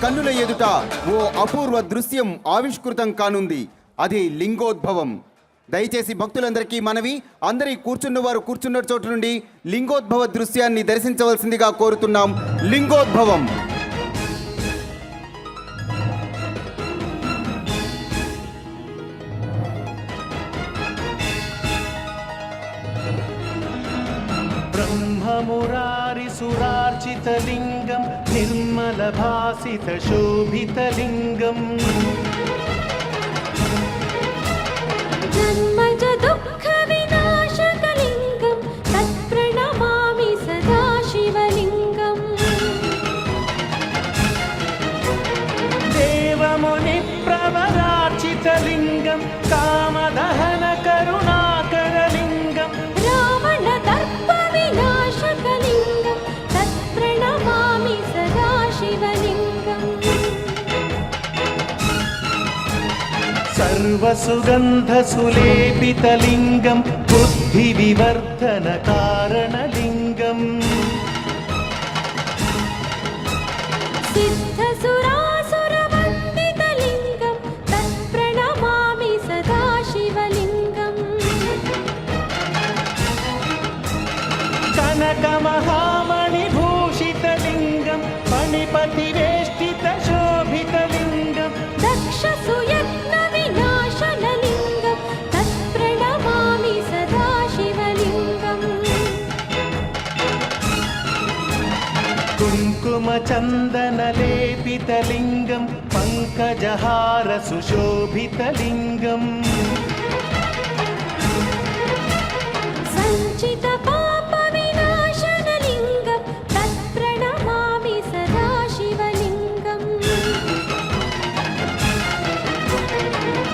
కన్నుల ఎదుట ఓ అపూర్వ దృశ్యం ఆవిష్కృతం కానుంది. అది లింగోద్భవం. దయచేసి భక్తులందరికీ మనవి, అందరి కూర్చున్న వారు కూర్చున్న చోటు నుండి లింగోద్భవ దృశ్యాన్ని దర్శించవలసిందిగా కోరుతున్నాం. లింగోద్భవం. ब्रह्ममुरारिसुरार्चितलिङ्गं निर्मलभासितशोभितलिङ्गम् जन्मज दुःखविनाशकलिङ्गं तत्प्रणमामि सदा शिवलिङ्गम् देवमुनिप्रवरार्चितलिङ्गं कामदहनकरुणाकरलिङ्गम् रावणदर्पविनाशकलिङ्गं तत्प्रणमामि सदा शिवलिङ्गम् सर्वसुगन्धसुलेपितलिङ्गं बुद्धिविवर्धनकारणलिङ्गम् सिद्धसुरासुरवन्दितलिङ्गं तत्प्रणमामि सदा शिवलिङ्गम् कनकमहामणिभूषितलिङ्गं मणिपतिवेष्टितशोभितलिङ्गम् दक्षसुयत्नविनाशनलिङ्गं तत्प्रणमामि सदा शिवलिङ्गम् कुङ्कुमचन्दनलेपितलिङ्गं पङ्कजहारसुशोभितलिङ्गम् सञ्चितपापविनाशनलिङ्गं तत्प्रणमामि सदा शिवलिङ्गम्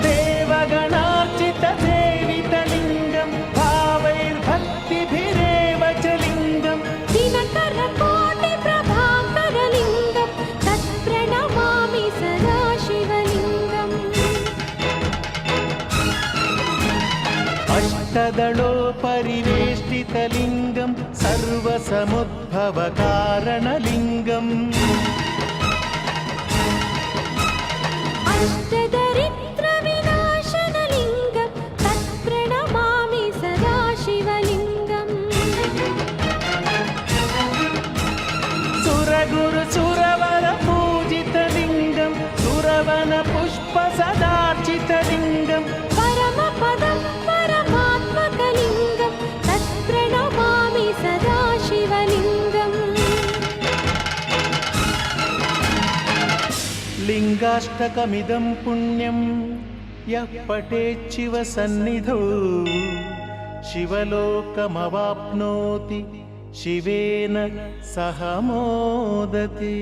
देवगणार्चितसेवितलिङ्गं भावैर्भक्तिभिरेव च लिङ्गम् दिनकरकोटिप्रभाकरलिङ्गं तत्प्रणमामि सदा शिवलिङ्गम् अष्टदलोपरिवेष्टितलिङ्गं सर्वसमुद्भवकारणलिङ्गम् अष्टदरिद्रविनाशनलिङ्गं तत्प्रणमामि सदा शिवलिङ्गम् सुरगुरुसुरवरपूजितलिङ्गं सुरवनपुष्पसदार्चितलिङ्गं परमपदं परमात्मकलिङ्गं तत्प्रणमामि सदा शिवलिङ्गम् लिङ्गाष्टकमिदं पुण्यं यः पठेच्छिव सन्निधौ शिवलोकमवाप्नोति शिवेन सह मोदते।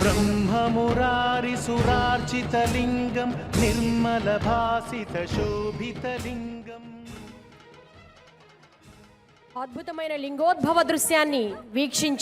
ब्रह्ममुरारिसुरार्चितलिङ्गं निर्मलभासितशोभितलिङ्गम् అద్భుతమైన లింగోద్భవ దృశ్యాన్ని వీక్షించారు.